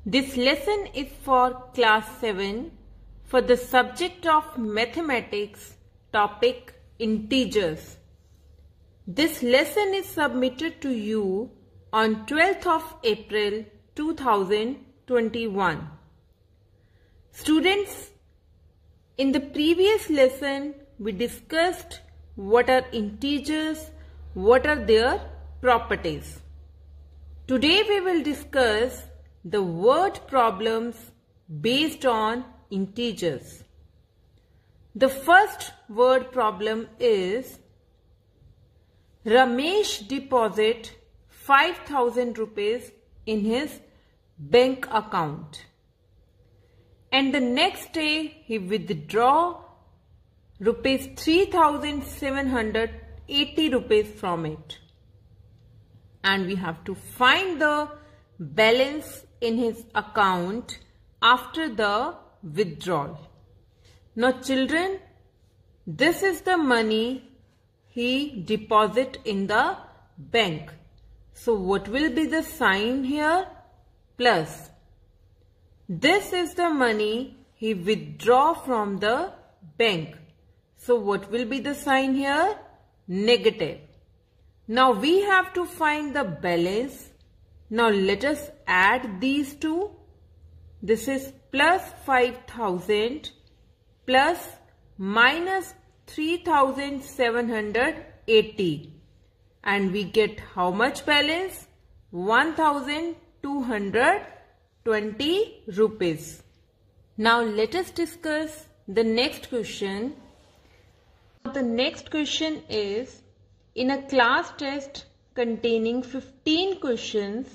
This lesson is for class 7 for the subject of mathematics, topic integers. This lesson is submitted to you on 12th of April 2021. Students, in the previous lesson we discussed what are integers, what are their properties. Today we will discuss the word problems based on integers. The first word problem is Ramesh deposit 5,000 rupees in his bank account, and the next day he withdraw rupees 3,780 rupees from it, and we have to find the balance in his account after the withdrawal. Now children, this is the money he deposit in the bank. So what will be the sign here? Plus. This is the money he withdraw from the bank. So what will be the sign here? Negative. Now we have to find the balance. Now let us add these two. This is plus 5,000 plus minus 3,780, and we get how much balance? 1,220 rupees. Now let us discuss the next question. The next question is, in a class test containing 15 questions,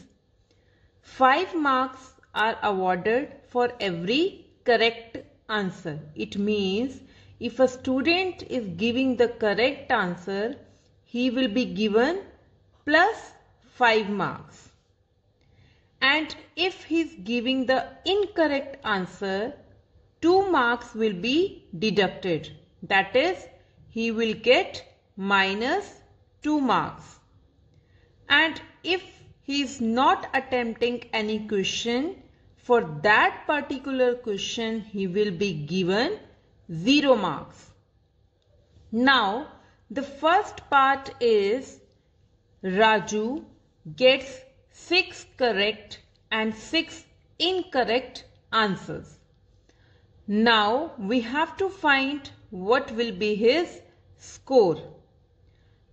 5 marks are awarded for every correct answer. It means if a student is giving the correct answer, he will be given plus 5 marks. And if he is giving the incorrect answer, 2 marks will be deducted. That is, he will get minus 2 marks. And if he is not attempting any question, for that particular question he will be given 0 marks. Now the first part is Raju gets 6 correct and 6 incorrect answers. Now we have to find what will be his score.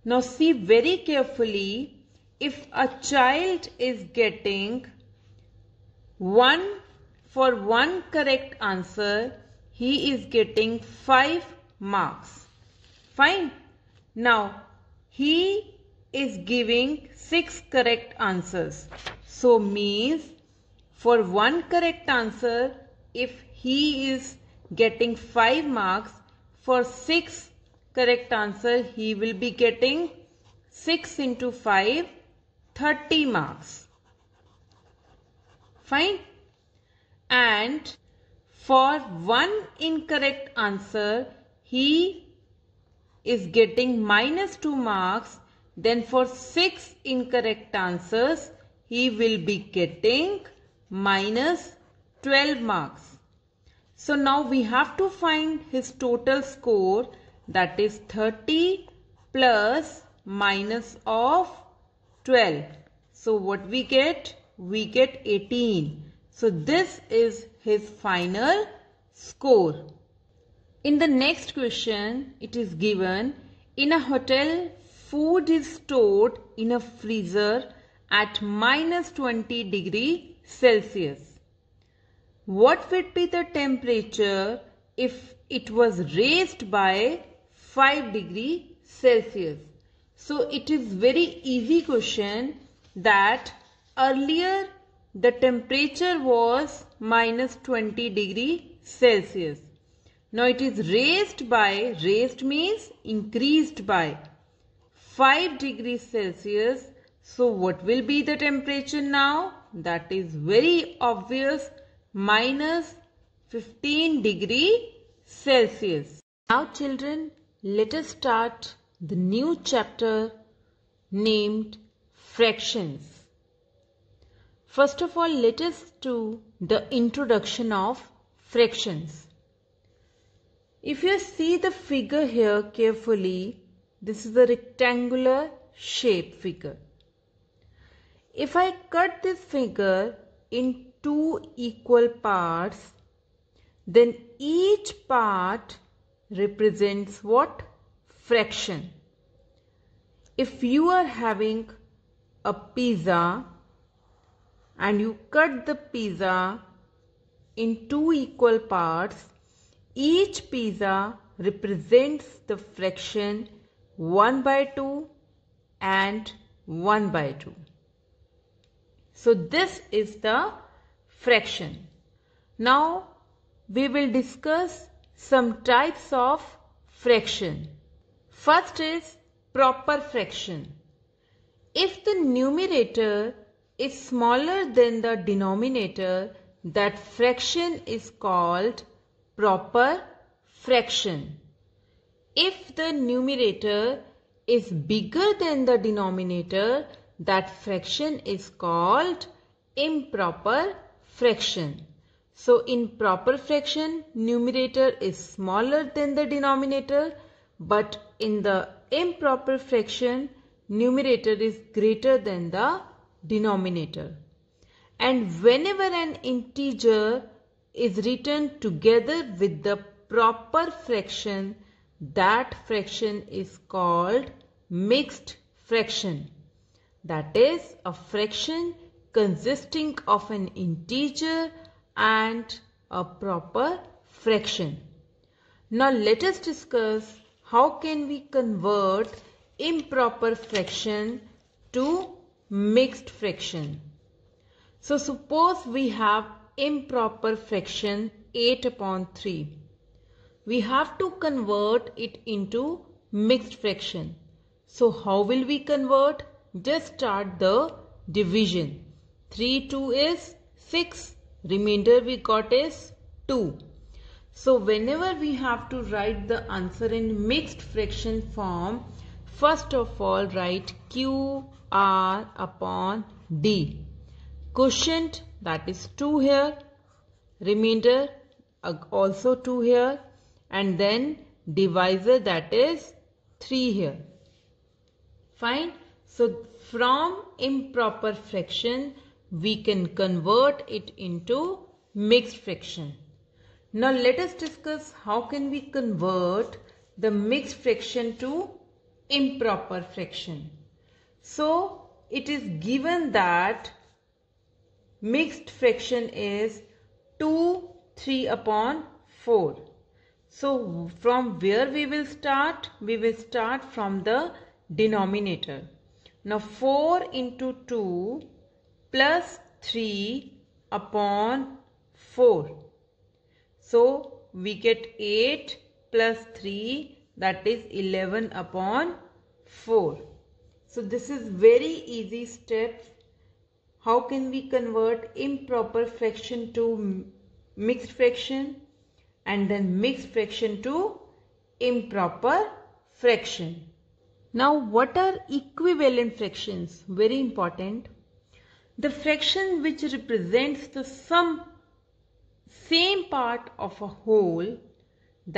Now see very carefully. If a child is getting 1 for 1 correct answer, he is getting 5 marks. Fine. Now he is giving 6 correct answers. So means for 1 correct answer, if he is getting 5 marks, for 6 correct answer he will be getting 6 into 5, 30 marks. Fine. And for 1 incorrect answer, he is getting minus 2 marks. Then for 6 incorrect answers, he will be getting minus 12 marks. So now we have to find his total score, that is 30 plus minus of 12. So what we get? We get 18. So this is his final score. In the next question, it is given, in a hotel, food is stored in a freezer at minus 20 degrees Celsius. What would be the temperature if it was raised by 5 degrees Celsius? So it is very easy question, that earlier the temperature was minus 20 degrees Celsius. Now it is raised by, raised means increased by 5 degrees Celsius. So what will be the temperature now? That is very obvious, minus 15 degrees Celsius. Now children, let us start the new chapter named fractions. First of all, let us do the introduction of fractions. If you see the figure here carefully, this is a rectangular shape figure. If I cut this figure in two equal parts, then each part represents what? Fraction. If you are having a pizza and you cut the pizza in two equal parts, each pizza represents the fraction 1/2 and 1/2. So this is the fraction. Now we will discuss some types of fraction. First is proper fraction. If the numerator is smaller than the denominator, that fraction is called proper fraction. If the numerator is bigger than the denominator, that fraction is called improper fraction. So in proper fraction, numerator is smaller than the denominator, but in the improper fraction, numerator is greater than the denominator. And whenever an integer is written together with the proper fraction, that fraction is called mixed fraction. That is a fraction consisting of an integer and a proper fraction. Now let us discuss how can we convert improper fraction to mixed fraction. So suppose we have improper fraction 8/3. We have to convert it into mixed fraction. So how will we convert? Just start the division. 3 2 is 6. Remainder we got is 2. So whenever we have to write the answer in mixed fraction form, first of all write QR/D. Quotient, that is 2 here. Remainder also 2 here. And then divisor, that is 3 here. Fine. So from improper fraction, we can convert it into mixed fraction. Now let us discuss how can we convert the mixed fraction to improper fraction. So it is given that mixed fraction is 2 3/4. So from where we will start? We will start from the denominator. Now 4 into 2 plus 3/4. So we get 8 plus 3, that is 11/4. So this is very easy step. How can we convert improper fraction to mixed fraction and then mixed fraction to improper fraction? Now what are equivalent fractions? Very important. The fraction which represents the same part of a whole,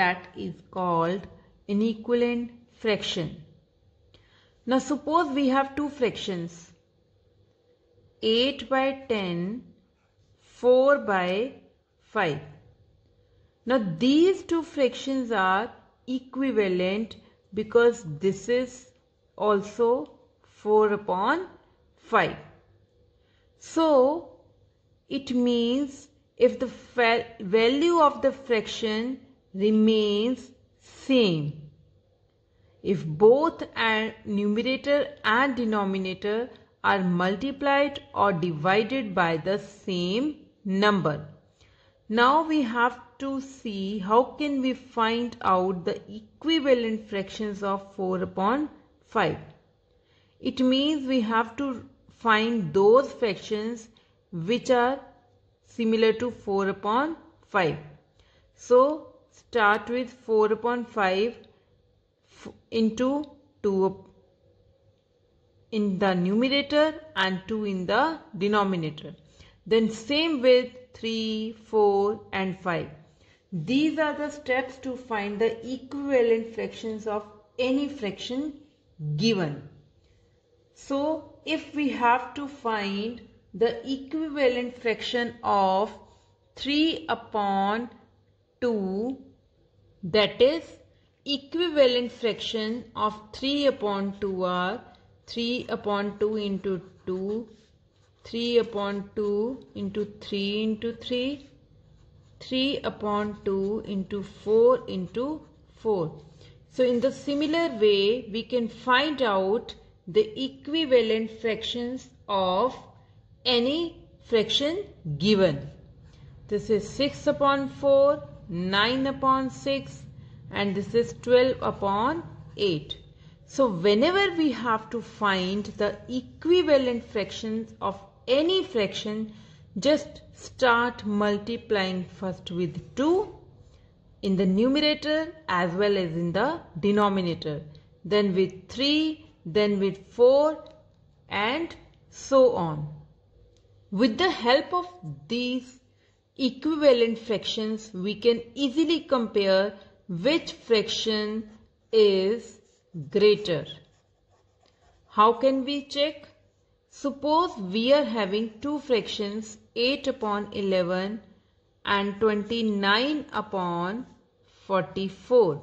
that is called an equivalent fraction. Now suppose we have two fractions, 8/10, 4/5. Now these two fractions are equivalent because this is also 4/5. So it means if the value of the fraction remains same, if both numerator and denominator are multiplied or divided by the same number. Now we have to see how can we find out the equivalent fractions of 4/5. It means we have to find those fractions which are similar to 4/5. So start with 4/5 into 2 in the numerator and 2 in the denominator. Then same with 3, 4 and 5. These are the steps to find the equivalent fractions of any fraction given. So if we have to find the equivalent fraction of 3 upon 2, that is equivalent fraction of 3 upon 2 are 3 upon 2 into 2, 3 upon 2 into 3 into 3, 3 upon 2 into 4 into 4. So in the similar way, we can find out the equivalent fractions of any fraction given. This is 6 upon 4, 9 upon 6 and this is 12 upon 8. So whenever we have to find the equivalent fractions of any fraction, just start multiplying first with 2 in the numerator as well as in the denominator, then with 3, then with 4 and so on. With the help of these equivalent fractions, we can easily compare which fraction is greater. How can we check? Suppose we are having two fractions 8 upon 11 and 29 upon 44.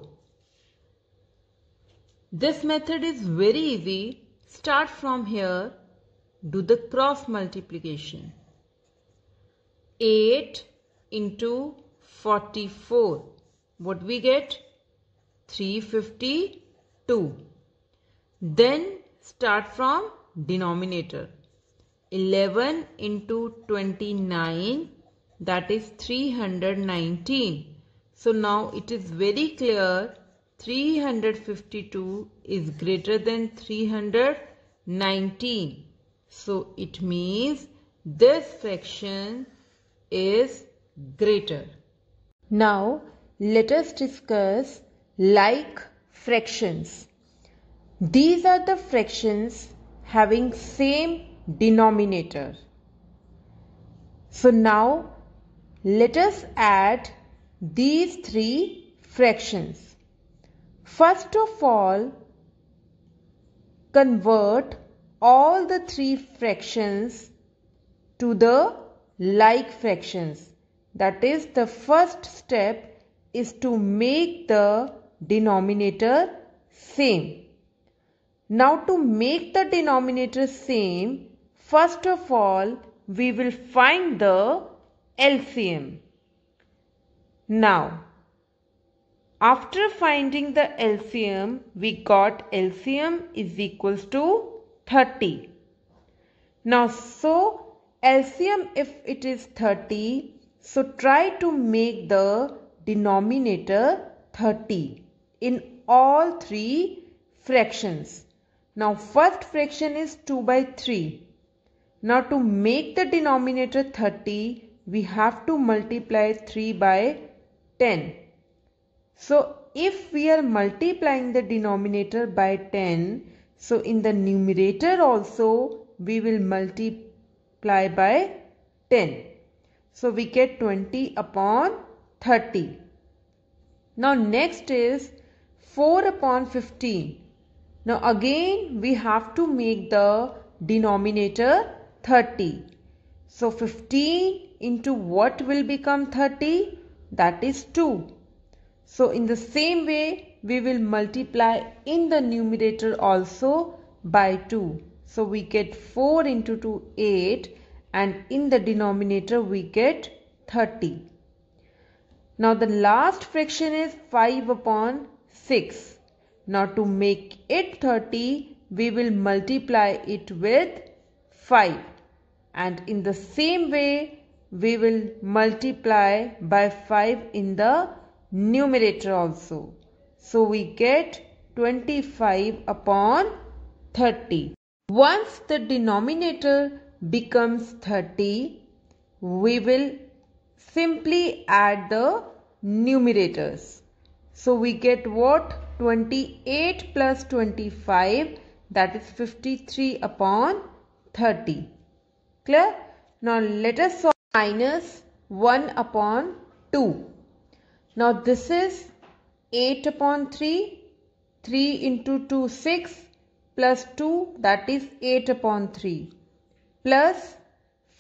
This method is very easy. Start from here. Do the cross multiplication. 8 into 44. What we get? 352. Then start from denominator. 11 into 29, that is 319. So now it is very clear 352 is greater than 319. So it means this fraction is greater. Now let us discuss like fractions. These are the fractions having same denominator. So now let us add these three fractions. First of all, convert all the three fractions to the like fractions. That is, the first step is to make the denominator same. Now to make the denominator same, first of all, we will find the LCM. Now, after finding the LCM, we got LCM is equals to 30. Now, so LCM if it is 30, so try to make the denominator 30 in all three fractions. Now, first fraction is 2 by 3. Now, to make the denominator 30, we have to multiply 3 by 10. So, if we are multiplying the denominator by 10, so in the numerator also, we will multiply by 10. So, we get 20 upon 30. Now, next is 4 upon 15. Now again we have to make the denominator 30. So 15 into what will become 30? That is 2. So in the same way we will multiply in the numerator also by 2. So we get 4 into 2, 8, and in the denominator we get 30. Now the last fraction is 5 upon 6. Now to make it 30, we will multiply it with 5. And in the same way, we will multiply by 5 in the numerator also. So we get 25 upon 30. Once the denominator becomes 30, we will simply add the numerators. So we get what? 28 plus 25, that is 53 upon 30. Clear? Now let us solve minus 1 upon 2. Now this is 8 upon 3. 3 into 2 6 plus 2, that is 8 upon 3, plus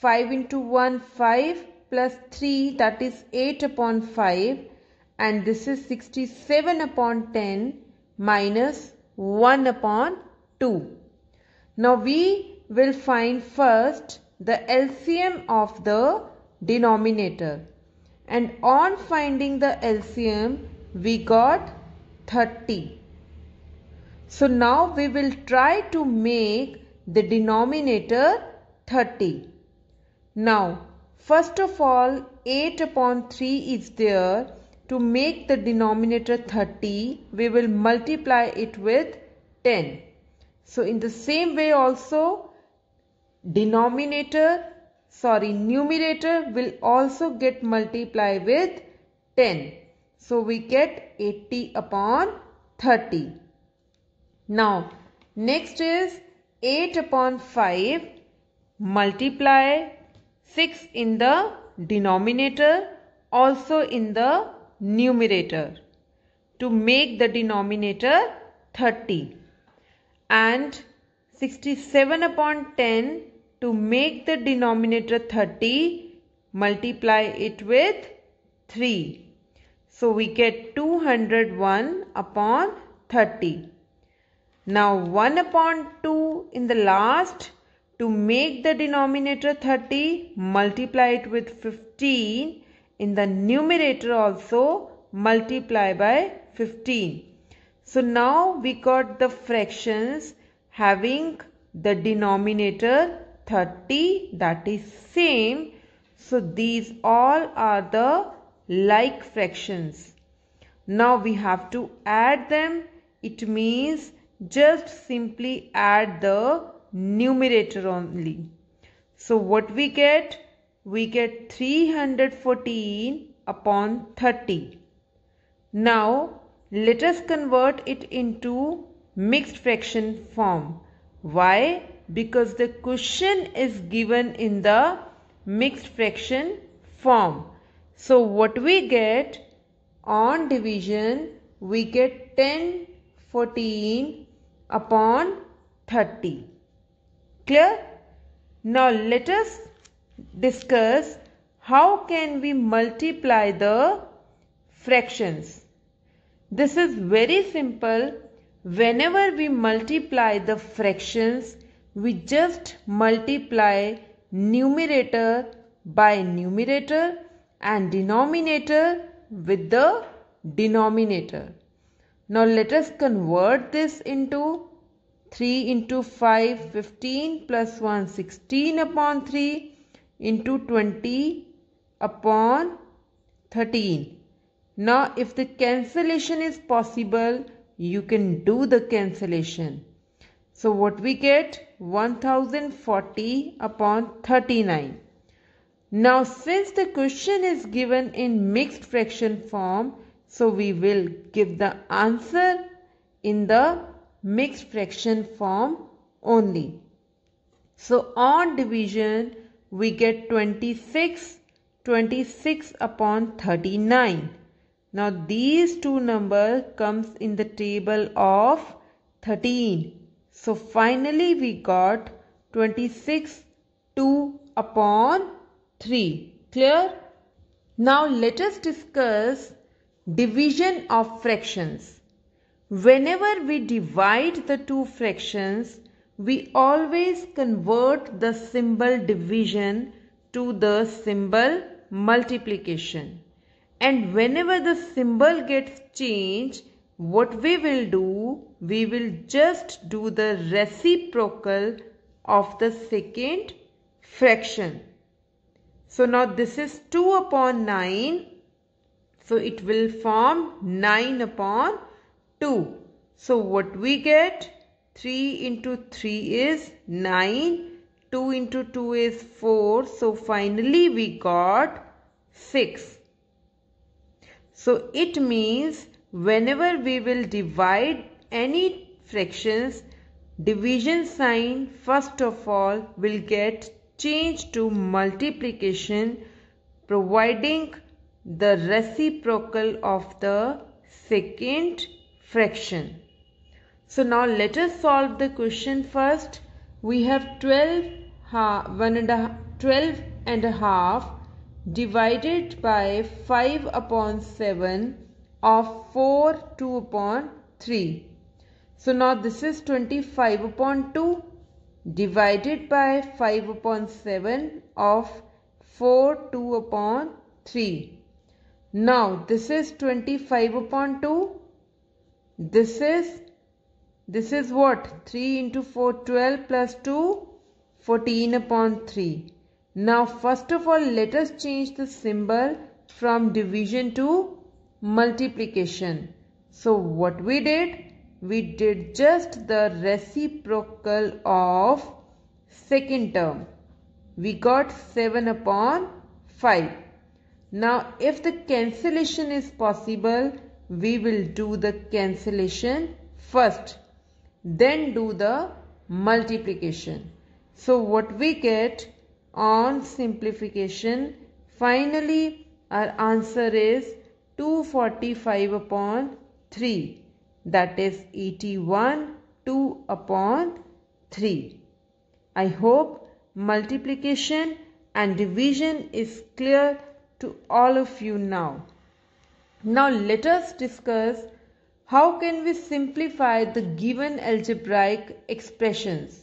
5 into 1 5 plus 3, that is 8 upon 5, and this is 67 upon 10 minus 1 upon 2. Now we will find first the LCM of the denominator, and on finding the LCM we got 30. So now we will try to make the denominator 30. Now first of all 8 upon 3 is there. To make the denominator 30, we will multiply it with 10. So in the same way also numerator will also get multiplied with 10. So we get 80 upon 30. Now next is 8 upon 5, multiply 6 in the denominator, also in the numerator, to make the denominator 30, and 67 upon 10, to make the denominator 30, multiply it with 3. So we get 201 upon 30. Now 1 upon 2 in the last, to make the denominator 30, multiply it with 15. In the numerator also multiply by 15. So now we got the fractions having the denominator 30, that is same. So these all are the like fractions. Now we have to add them. It means just simply add the numerator only. So what we get? We get 314 upon 30. Now let us convert it into mixed fraction form. Why? Because the question is given in the mixed fraction form. So what we get on division? We get 1014 upon 30. Clear? Now let us discuss how can we multiply the fractions. This is very simple. Whenever we multiply the fractions, we just multiply numerator by numerator and denominator with the denominator. Now let us convert this into 3 into 5, 15 plus 1, 16 upon 3 into 20 upon 13. Now if the cancellation is possible, you can do the cancellation. So what we get? 1040 upon 39. Now since the question is given in mixed fraction form, so we will give the answer in the mixed fraction form only. So on division we get 26 upon 39. Now these two numbers comes in the table of 13. So finally we got 26 2 upon 3. Clear? Now let us discuss division of fractions. Whenever we divide the two fractions, we always convert the symbol division to the symbol multiplication. And whenever the symbol gets changed, what we will do? We will just do the reciprocal of the second fraction. So now this is 2 upon 9. So it will form 9 upon 2. So what we get? 3 into 3 is 9. 2 into 2 is 4. So finally we got 6. So it means whenever we will divide any fractions, division sign first of all will get change to multiplication, providing the reciprocal of the second fraction. So now let us solve the question first. We have 12 and a half divided by 5 upon 7 of 4 2 upon 3. So now this is 25 upon 2 divided by 5 upon 7 of 4 2 upon 3. Now this is 25 upon 2. This is what? 3 into 4, 12 plus 2, 14 upon 3. Now first of all, let us change the symbol from division to multiplication. So what we did? We did just the reciprocal of second term. We got 7 upon 5. Now if the cancellation is possible, we will do the cancellation first, then do the multiplication. So what we get on simplification, finally our answer is 245 upon 3. That is 81 2 upon 3. I hope multiplication and division is clear to all of you now. Now let us discuss how can we simplify the given algebraic expressions.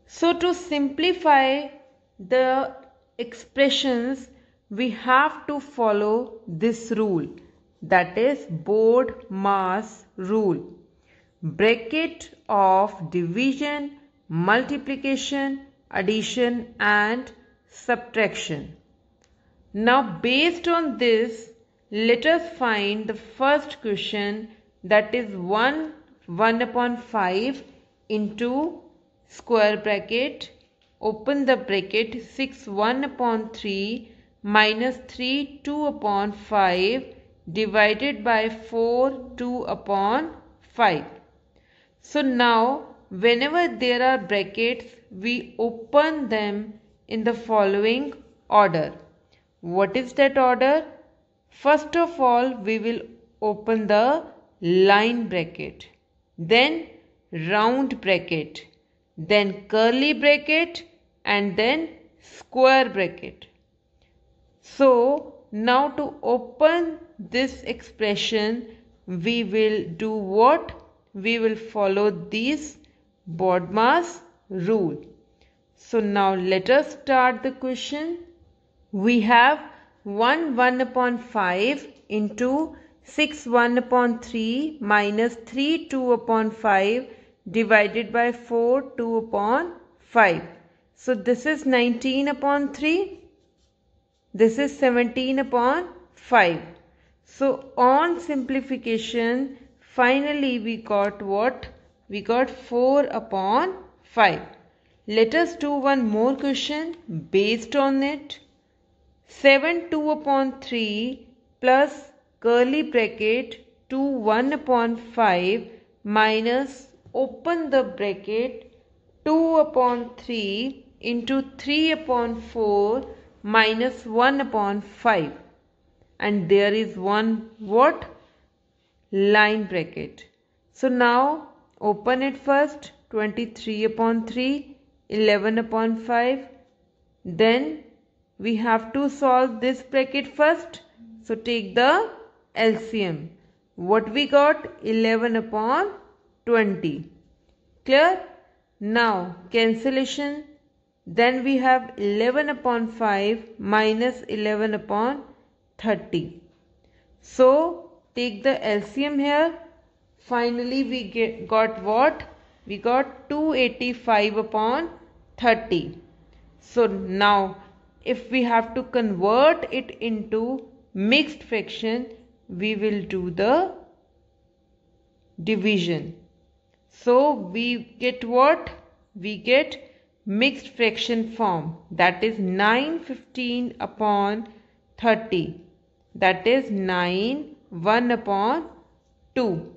So to simplify the expressions, we have to follow this rule, that is Bode-Mass rule. Bracket of division, multiplication, addition and subtraction. Now based on this, let us find the first question, that is 1 upon 5 into square bracket, open the bracket, 6 1 upon 3 minus 3 2 upon 5 divided by 4 2 upon 5. So now whenever there are brackets, we open them in the following order. What is that order? First of all, we will open the line bracket, then round bracket, then curly bracket and then square bracket. So now to open this expression, we will do what? We will follow this Bode-Mass rule. So now let us start the question. We have 1 upon 5 into 6 1 upon 3 minus 3 2 upon 5 divided by 4 2 upon 5. So this is 19 upon 3. This is 17 upon 5. So on simplification, finally we got what? We got 4 upon 5. Let us do one more question based on it. 7 2 upon 3 plus curly bracket 2 1 upon 5 minus open the bracket 2 upon 3 into 3 upon 4 minus 1 upon 5, and there is one what? Line bracket. So now open it first, 23 upon 3, 11 upon 5, then we have to solve this bracket first. So take the LCM. What we got? 11 upon 20. Clear? Now cancellation. Then we have 11 upon 5 minus 11 upon 30. So take the LCM here. Finally we got what? We got 285 upon 30. So now if we have to convert it into mixed fraction, we will do the division. So we get what? We get mixed fraction form, that is 9/15 upon 30. That is 9 1 upon 2.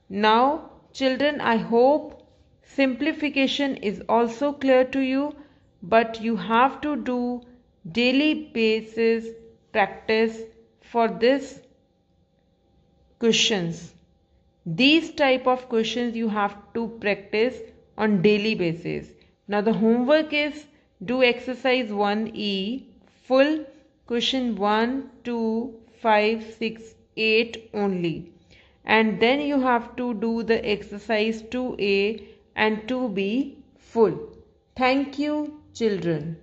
Now children, I hope simplification is also clear to you. but you have to do daily basis practice for this questions. These type of questions you have to practice on daily basis. Now the homework is do exercise 1E full question 1, 2, 5, 6, 8 only. And then you have to do the exercise 2A and 2B full. Thank you, children.